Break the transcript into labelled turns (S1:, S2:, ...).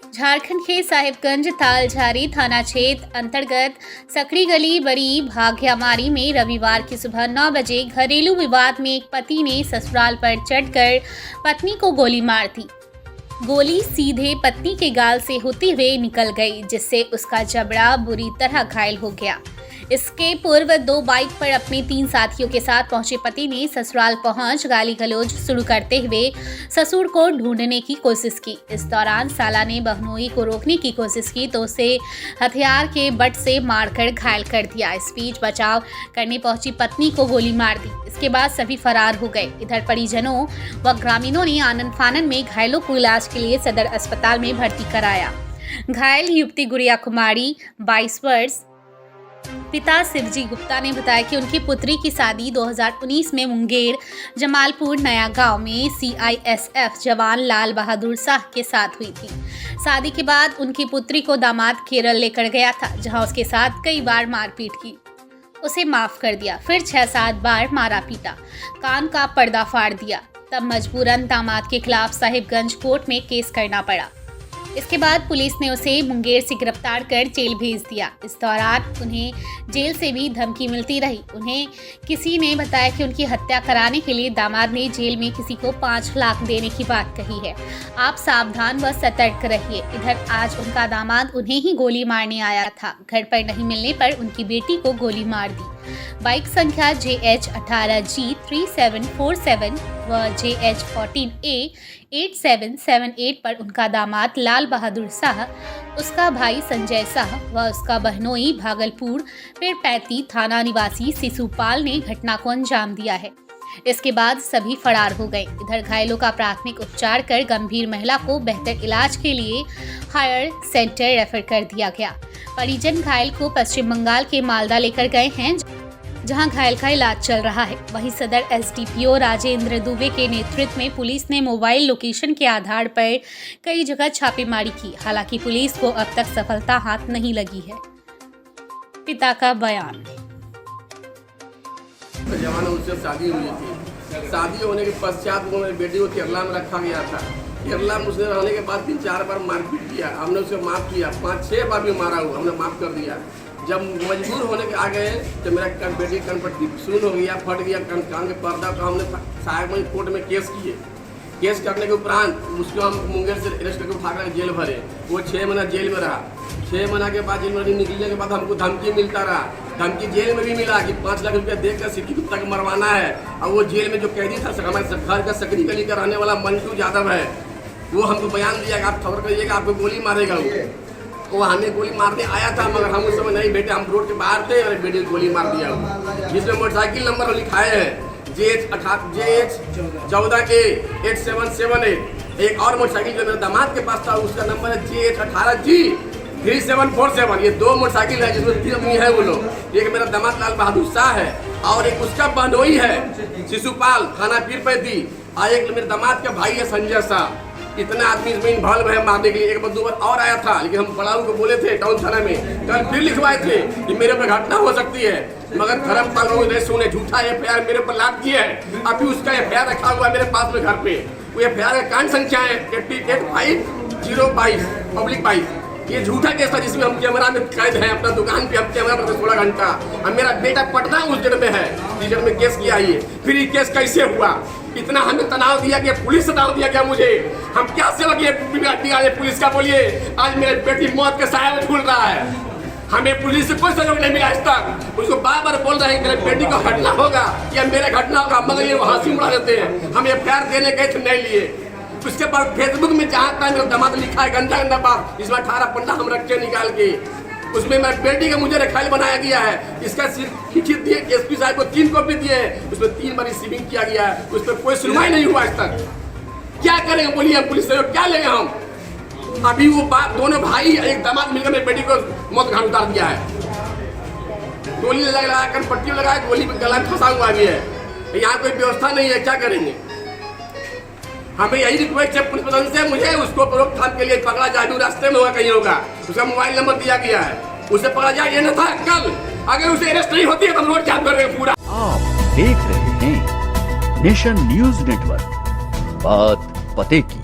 S1: झारखंड के साहिबगंज तालझारी थाना क्षेत्र अंतर्गत सकड़ी गली बड़ी भाग्यामारी में रविवार की सुबह 9 बजे घरेलू विवाद में एक पति ने ससुराल पर चढ़कर पत्नी को गोली मार दी। गोली सीधे पत्नी के गाल से होते हुए निकल गई, जिससे उसका जबड़ा बुरी तरह घायल हो गया। इसके पूर्व 2 बाइक पर अपने 3 साथियों के साथ पहुंचे पति ने ससुराल पहुंच गाली गलौज शुरू करते हुए ससुर को ढूंढने की कोशिश की। इस दौरान साला ने बहनोई को रोकने की कोशिश की तो उसे हथियार के बट से मारकर घायल कर दिया। इस बीच बचाव करने पहुंची पत्नी को गोली मार दी। इसके बाद सभी फरार हो गए। इधर परिजनों व ग्रामीणों ने आनन फानन में घायलों को इलाज के लिए सदर अस्पताल में भर्ती कराया। घायल युवती गुड़िया कुमारी 22 वर्ष पिता शिवजी गुप्ता ने बताया कि उनकी पुत्री की शादी 2019 में मुंगेर जमालपुर नया गांव में CISF जवान लाल बहादुर शाह के साथ हुई थी। शादी के बाद उनकी पुत्री को दामाद केरल लेकर गया था, जहां उसके साथ कई बार मारपीट की। उसे माफ कर दिया, फिर 6-7 बार मारा पीटा, कान का पर्दा फाड़ दिया। तब मजबूरन दामाद के खिलाफ साहिबगंज कोर्ट में केस करना पड़ा। इसके बाद पुलिस ने उसे मुंगेर से गिरफ्तार कर जेल भेज दिया। इस दौरान उन्हें जेल से भी धमकी मिलती रही। उन्हें किसी ने बताया कि उनकी हत्या कराने के लिए दामाद ने जेल में किसी को 5 लाख देने की बात कही है। आप सावधान व सतर्क रहिए। इधर आज उनका दामाद उन्हें ही गोली मारने आया था। घर पर नहीं मिलने पर उनकी बेटी को गोली मार दी। बाइक संख्या JH18G 3747 व JH14A 8778 पर उनका दामाद लाल बहादुर शाह, उसका भाई संजय शाह व उसका बहनोई भागलपुर पीरपैंती थाना निवासी शिशुपाल ने घटना को अंजाम दिया है। इसके बाद सभी फरार हो गए। इधर घायलों का प्राथमिक उपचार कर गंभीर महिला को बेहतर इलाज के लिए हायर सेंटर रेफर कर दिया गया। परिजन घायल को पश्चिम बंगाल के मालदा लेकर गए हैं, जहां घायल का इलाज चल रहा है। वहीं सदर SDPO राजेंद्र दुबे के नेतृत्व में पुलिस ने मोबाइल लोकेशन के आधार पर कई जगह छापेमारी की। हालांकि पुलिस को अब तक सफलता हाथ नहीं लगी है। पिता का बयान।
S2: जवान उससे शादी हुई थी। शादी होने के पश्चात वो मेरी बेटी को केरला में रखा गया था। केरला में उसने रहने के बाद 3-4 बार मारपीट किया। हमने उसे माफ़ किया। 5-6 बार भी मारा हुआ, हमने माफ़ कर दिया। जब मजबूर होने के आ गए तो मेरा बेटी कान पर सुन हो गया, फट गया कान के पर्दा का। हमने साहिबगंज कोर्ट में केस किए। केस करने के उपरांत उसको हम मुंगेर से अरेस्ट करके उठा कर जेल भरे। वो 6 महीना जेल में रहा। 6 महीना के बाद जेल में निकलने के बाद हमको धमकी मिलता रहा। धमकी जेल में भी मिला कि 5 लाख रुपया देकर सिक्की कुत्ता को मरवाना है। और वो जेल में जो कैदी था हमारे घर का सकड़ी गली का रहने वाला मंटू यादव है, वो हमको बयान दिया कि आप खबर करिएगा, आपको गोली मारेगा। वो हमें गोली मारने आया था, मगर हम उस समय नहीं बेटे, हम रोड के बाहर थे और बेटे को गोली मार दिया। जिसमें मोटरसाइकिल नंबर लिखाए हैं JH14A 8778। एक और मोटरसाइकिल जो मेरे दामाद के पास था उसका नंबर है JH18G 3747। ये 2 मोटरसाइकिल है जिसमें 3 आदमी है वो लोग। एक मेरा दामाद लाल बहादुर शाह है और एक उसका बहनोई है शिशुपाल थाना पीरपैंती, और एक मेरे दामाद का भाई है संजय शाह। इतना आदमी इसमें इन्वॉल्व है मारने के लिए। एक बार 2 बार और आया था, लेकिन हम बड़ाऊ को बोले थे टाउन थाना में, कल फिर लिखवाए थे कि मेरे पर घटना हो सकती है, मगर धर्मपाल लोग नहीं सुने। झूठा FIR मेरे पर लाद किया है। अभी उसका FIR रखा हुआ है मेरे पास में घर पे। वो FIR का कांड संख्या है 885022 पब्लिक 22। ये झूठा केस था जिसमें हम कैमरा में कैद हैं। अपना दुकान पे हम कैमरा पर 16 घंटा। अब मेरा बेटा पटना उस जगह में है, इस जगह में केस किया। फिर ये केस कैसे हुआ? इतना हमें तनाव दिया गया, पुलिस से तनाव दिया गया मुझे। हम क्या सेवा किए पुलिस का? बोलिए, आज मेरी बेटी मौत के साया में झूल रहा है। हमें पुलिस से कोई सहयोग नहीं मिला आज तक। उसको बार-बार बोल रहे हैं मेरे बेटी को घटना होगा या मेरा घटना होगा, मगर ये हंसी उड़ा देते हैं। हम FIR देने गए थे, नहीं लिए। उसके बाद फेसबुक में जहाँ का मेरा दामाद लिखा है गंदा बात, इसमें 18 पन्ना हम रखे निकाल के, उसमें मेरी बेटी का मुझे रेफाइल बनाया गया है। इसका सिर्फ लिखित दिए SP साहब को 3 कॉपी दिए हैं। उसमें 3 बार रिसीविंग किया गया है। उस पर कोई सुनवाई नहीं हुआ आज तक। क्या करेंगे बोलिए? हम पुलिस से क्या लेंगे हम? अभी वो दोनों भाई एक दामाद मिलकर मेरी बेटी को मौत घाट उतार दिया है। गोली लगाकर पट्टी लगाया, गोली में गला फंसा हुआ भी है। यहाँ कोई व्यवस्था नहीं है, क्या करेंगे? हमें यही रिक्वेस्ट है पुलिस प्रशासन से, मुझे उसको रोकथाम के लिए पकड़ा जाए। रास्ते में होगा, कहीं होगा, उसका मोबाइल नंबर दिया गया है, उसे पकड़ा जाए। ये न था कल, अगर उसे अरेस्ट नहीं होती है तो हम रोड जाम कर रहे हैं पूरा।
S3: आप देख रहे हैं नेशन न्यूज नेटवर्क, बात पते की।